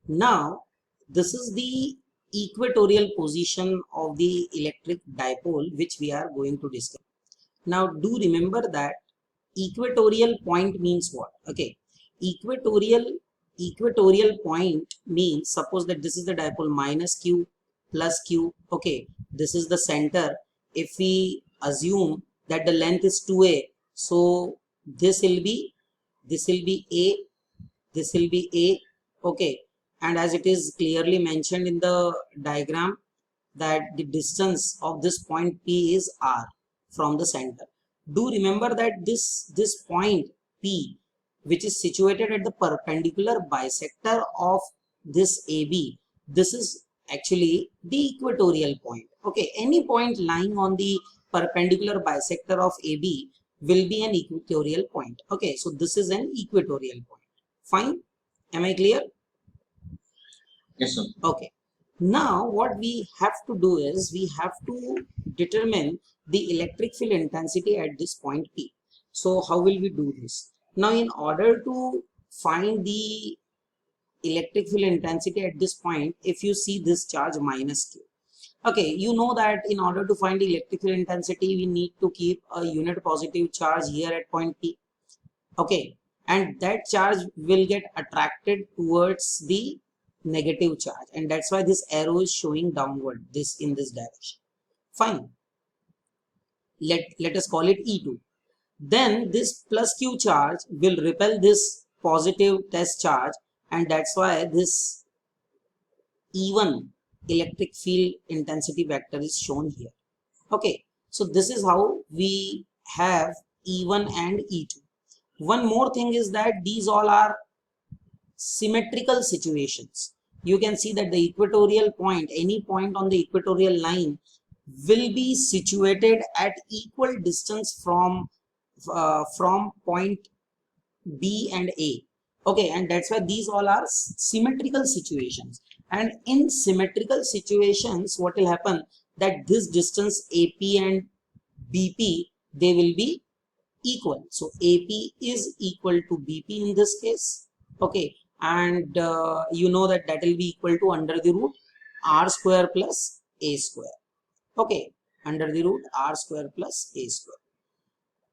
Now, this is the equatorial position of the electric dipole which we are going to discuss. Now, do remember that equatorial point means what? Okay, equatorial point means, suppose that this is the dipole minus q plus q. Okay, this is the center. If we assume that the length is 2a, so this will be a, this will be a. Okay, and as it is clearly mentioned in the diagram that the distance of this point P is r from the center. Do remember that this point P, which is situated at the perpendicular bisector of this AB, this is actually the equatorial point. Okay, any point lying on the perpendicular bisector of AB will be an equatorial point. Okay, so this is an equatorial point. Fine, am I clear? Yes, sir. Okay. Now what we have to do is we have to determine the electric field intensity at this point P. So how will we do this? Now in order to find the electric field intensity at this point, if you see this charge minus Q. Okay, you know that in order to find the electric field intensity, we need to keep a unit positive charge here at point P. Okay, and that charge will get attracted towards the negative charge, and that's why this arrow is showing downward, this in this direction. Fine, let us call it E2. Then this plus q charge will repel this positive test charge, and that's why this E1 electric field intensity vector is shown here. Okay, so this is how we have E1 and E2. One more thing is that these all are symmetrical situations. You can see that the equatorial point, any point on the equatorial line, will be situated at equal distance from point B and A. Okay, and that's why these all are symmetrical situations. And in symmetrical situations, what will happen, that this distance AP and BP, they will be equal. So AP is equal to BP in this case. Okay, and you know that that will be equal to under the root r square plus a square. Okay, under the root r square plus a square.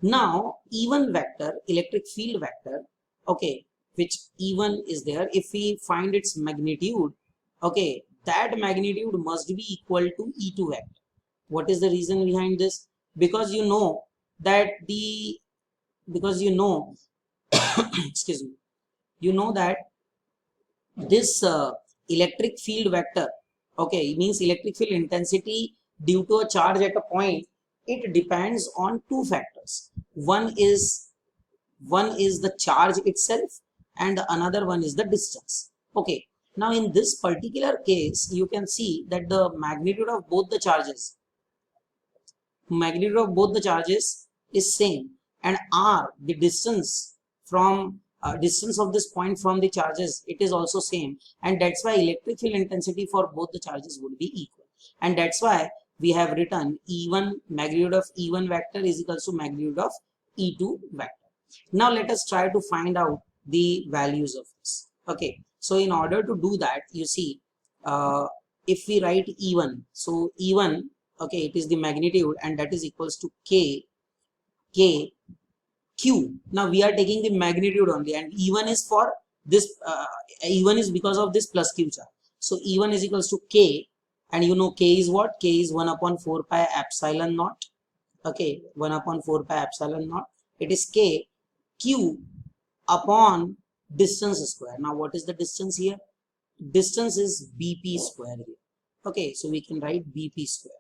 Now E1 vector, electric field vector, okay, which E1 is there, if we find its magnitude, okay, that magnitude must be equal to E2 vector. What is the reason behind this? Because you know that excuse me, you know that this electric field vector, okay, it means electric field intensity due to a charge at a point, it depends on two factors. One is the charge itself, and another one is the distance. Okay, now in this particular case, you can see that the magnitude of both the charges is same, and r, the distance from distance of this point from the charges, it is also same, and that's why electric field intensity for both the charges would be equal. And that's why we have written E1, magnitude of E1 vector is equal to magnitude of E2 vector. Now let us try to find out the values of this. Okay, so in order to do that, you see, if we write E1, so E1, okay, it is the magnitude, and that is equals to K Q. Now we are taking the magnitude only, and E1 is for this, E1 is because of this plus Q charge. So E1 is equals to K, and you know K is what? K is 1 upon 4 pi epsilon naught. Okay, 1 upon 4 pi epsilon naught. It is K Q upon distance square. Now what is the distance here? Distance is BP square here. Okay, so we can write BP square.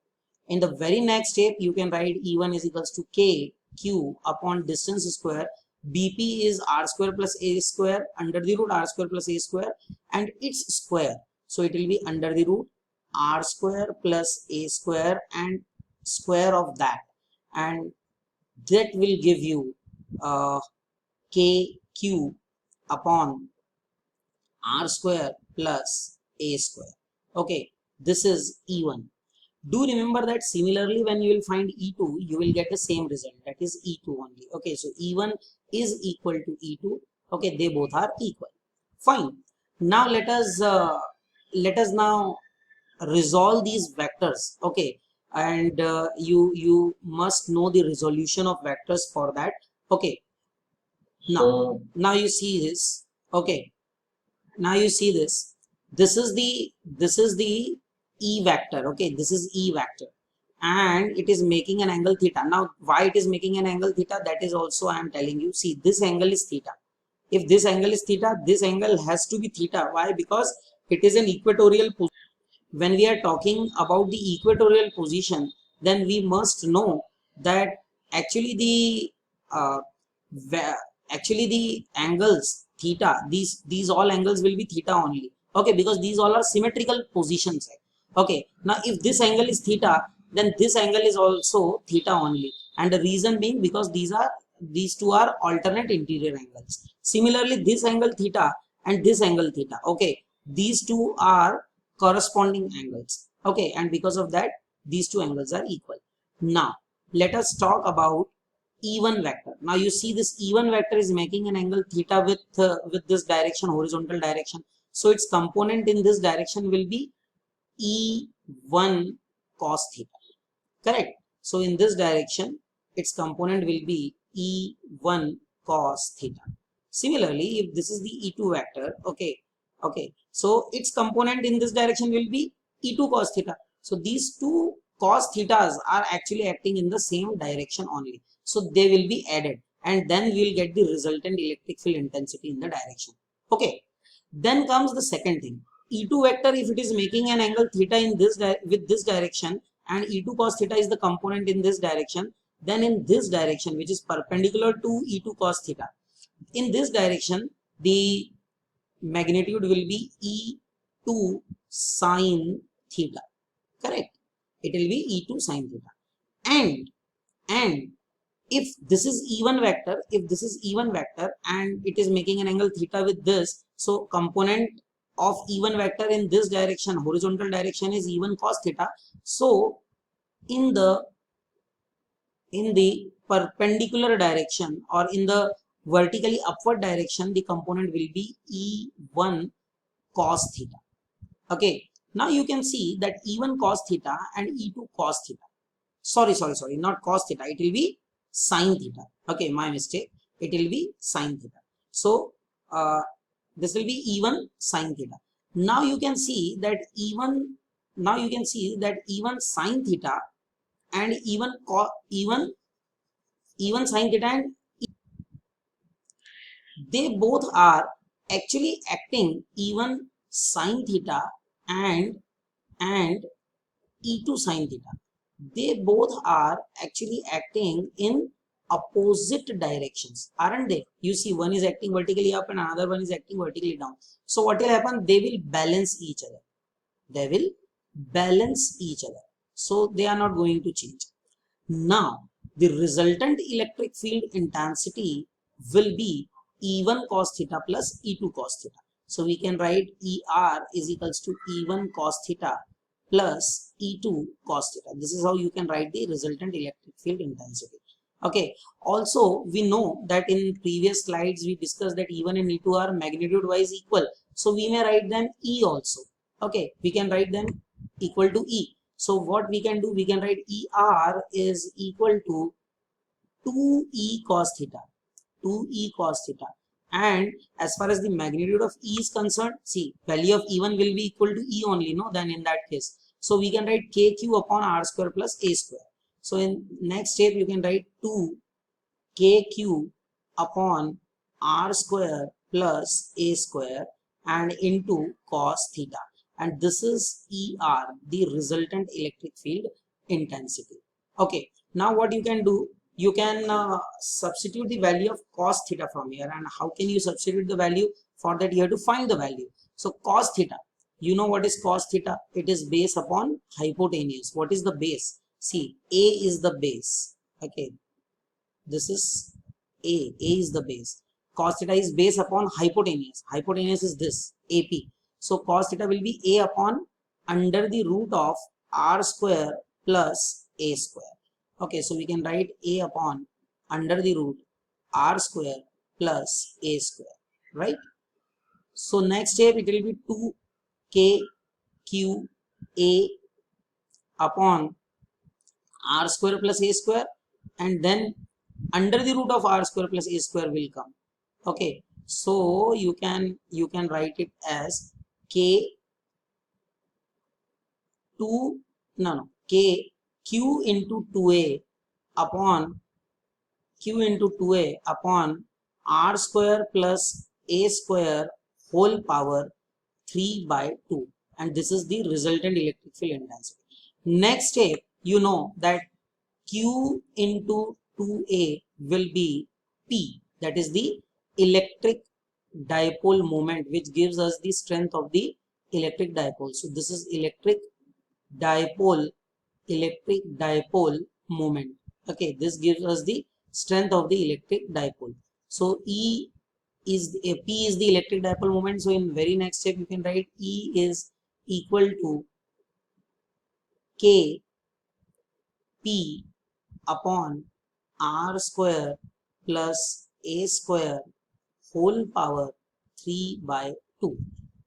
In the very next step, you can write E1 is equals to K Q upon distance square. BP is r square plus a square under the root r square plus a square, and its square. So it will be under the root r square plus a square and square of that, and that will give you KQ upon r square plus a square. Okay, this is E1. Do remember that similarly when you will find E2, you will get the same result, that is E2 only. Okay, so E1 is equal to E2. Okay, they both are equal. Fine. Now let us now resolve these vectors. Okay, and you must know the resolution of vectors for that. Okay, now So, now you see this. Okay, now you see this. This is the e vector. Okay, this is e vector, and it is making an angle theta. Now why it is making an angle theta, that is also I am telling you. See, this angle is theta. If this angle is theta, this angle has to be theta. Why? Because it is an equatorial position. When we are talking about the equatorial position, then we must know that actually the uh, actually the angles theta, these all angles will be theta only. Okay, because these all are symmetrical positions. Okay, now if this angle is theta, then this angle is also theta only, and the reason being because these two are alternate interior angles. Similarly, this angle theta and this angle theta, okay, these two are corresponding angles. Okay, and because of that these two angles are equal. Now let us talk about E1 vector. Now you see this E1 vector is making an angle theta with this direction, horizontal direction. So its component in this direction will be E1 cos theta. Correct. So in this direction its component will be E1 cos theta. Similarly, if this is the E2 vector, okay, so its component in this direction will be E2 cos theta. So these two cos thetas are actually acting in the same direction only, so they will be added, and then we will get the resultant electric field intensity in the direction. Okay, then comes the second thing. E2 vector, if it is making an angle theta in this with this direction, and E2 cos theta is the component in this direction, then in this direction, which is perpendicular to E2 cos theta, in this direction the magnitude will be E2 sin theta. Correct, it will be E2 sin theta. And if this is E1 vector, if this is E1 vector and it is making an angle theta with this, so component of E1 vector in this direction, horizontal direction, is E1 cos theta. So in the perpendicular direction, or in the vertically upward direction, the component will be E1 cos theta. Okay, now you can see that E1 cos theta and E2 cos theta, sorry, not cos theta, it will be sin theta. Okay, my mistake, it will be sin theta. So this will be E1 sin theta. Now you can see that E1 sin theta and even sin theta, and they both are actually acting even sin theta and E2 sin theta. They both are actually acting in opposite directions, aren't they? You see, one is acting vertically up and another one is acting vertically down. So what will happen? They will balance each other. They will balance each other. So they are not going to change. Now the resultant electric field intensity will be E1 cos theta plus E2 cos theta. So we can write ER is equals to E1 cos theta plus E2 cos theta. This is how you can write the resultant electric field intensity. Okay, also we know that in previous slides we discussed that E1 and E2 are magnitude wise equal, so we may write them E also. Okay, we can write them equal to E. So what we can do, we can write ER is equal to 2E cos theta, 2E cos theta. And as far as the magnitude of E is concerned, see, value of E1 will be equal to E only, no? Then in that case, so we can write KQ upon R square plus A square. So in next step, you can write 2 KQ upon R square plus A square and into cos theta. And this is ER, the resultant electric field intensity. Okay, now what you can do, you can substitute the value of cos theta from here. And how can you substitute the value? For that you have to find the value. So cos theta, you know what is cos theta? It is base upon hypotenuse. What is the base? See, A is the base. Okay, this is A is the base. Cos theta is base upon hypotenuse. Hypotenuse is this, AP. So cos theta will be A upon under the root of R square plus A square. Okay, so we can write A upon under the root R square plus A square, right? So next step it will be 2k q a upon r square plus a square, and then under the root of r square plus a square will come. Okay, so you can write it as k 2 no k q into 2a upon q into 2a upon r square plus a square whole power 3 by 2, and this is the resultant electric field intensity. Next step, you know that q into 2a will be p, that is the electric dipole moment, which gives us the strength of the electric dipole. So this is dipole electric dipole moment. Okay, this gives us the strength of the electric dipole. So p is the electric dipole moment. So in very next step you can write E is equal to k p upon r square plus a square whole power 3 by 2.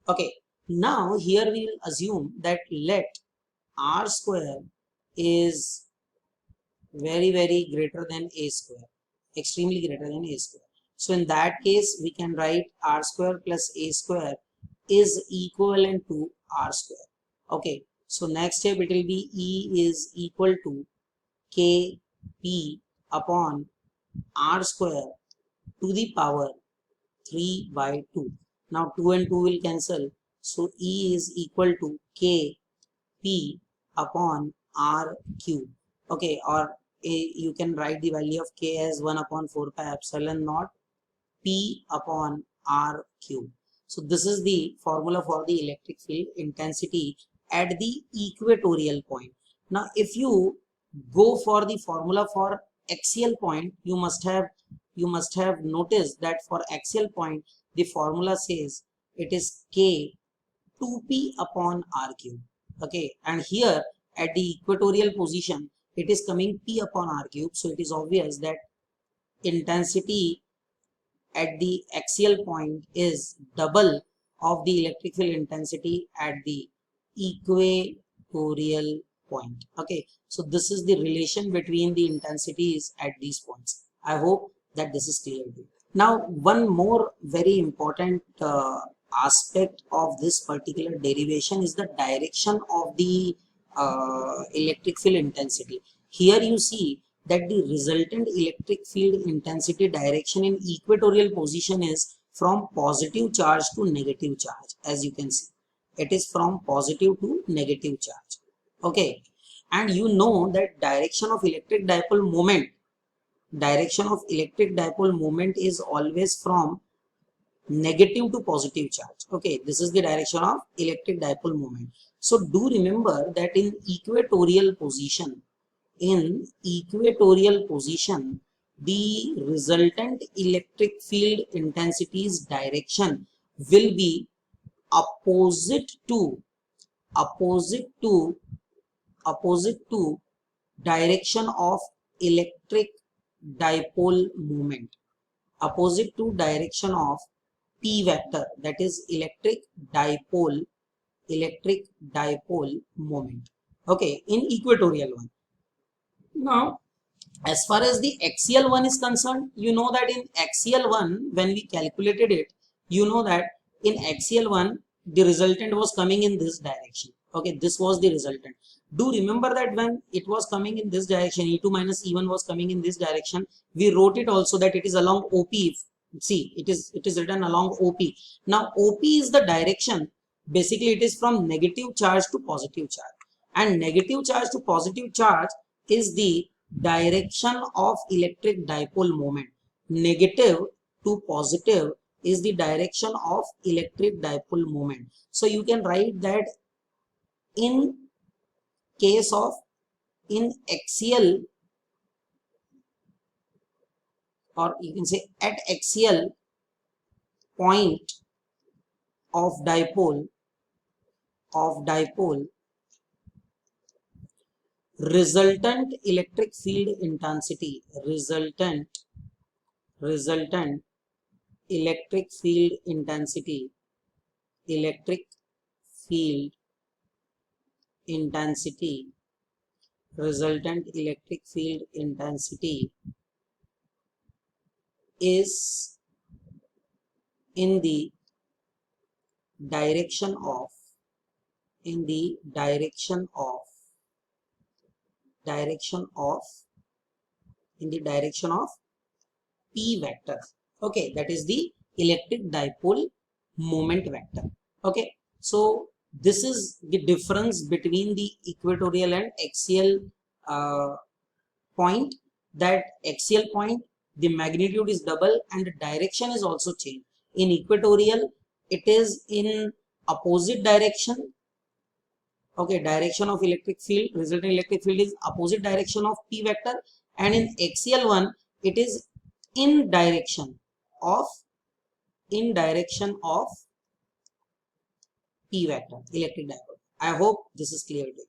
Okay, now here we will assume that let r square is very greater than a square, extremely greater than a square. So in that case we can write r square plus a square is equivalent to r square. Okay, so next step it will be E is equal to k p upon r square to the power 3 by 2. Now 2 and 2 will cancel, so E is equal to k p upon r cube. Okay, or you can write the value of k as 1 upon 4 pi epsilon naught p upon r cube. So this is the formula for the electric field intensity at the equatorial point. Now if you go for the formula for axial point, you must have noticed that for axial point the formula says it is k 2p upon r cube. Okay, and here at the equatorial position it is coming p upon r cube, so it is obvious that intensity at the axial point is double of the electric field intensity at the equatorial point. Okay, so this is the relation between the intensities at these points. I hope that this is clear to you. Now one more very important aspect of this particular derivation is the direction of the electric field intensity. Here you see that the resultant electric field intensity direction in equatorial position is from positive charge to negative charge. As you can see, it is from positive to negative charge. Okay, and you know that direction of electric dipole moment is always from negative to positive charge. Okay, this is the direction of electric dipole moment. So do remember that in equatorial position, the resultant electric field intensity's direction will be opposite to direction of electric dipole moment, opposite to direction of p vector, that is electric dipole moment. Okay, in equatorial one. Now as far as the axial one is concerned, you know that in axial one, when we calculated it, you know that in axial one the resultant was coming in this direction. Okay, this was the resultant. Do remember that when it was coming in this direction, E2 minus E1 was coming in this direction, we wrote it also that it is along OP. See, it is written along OP. Now OP is the direction, basically it is from negative charge to positive charge, and negative charge to positive charge is the direction of electric dipole moment. Negative to positive is the direction of electric dipole moment. So you can write that in case of axial, or you can say at axial point of dipole, resultant electric field intensity, resultant electric field intensity electric field intensity, resultant electric field intensity is in the direction of p vector. Okay, that is the electric dipole moment vector. Okay, so this is the difference between the equatorial and axial point. That axial point, the magnitude is double and the direction is also changed. In equatorial, it is in opposite direction. Okay, direction of electric field, resulting electric field is opposite direction of p vector, and in axial one, it is in direction of p vector, electric dipole. I hope this is clear to you.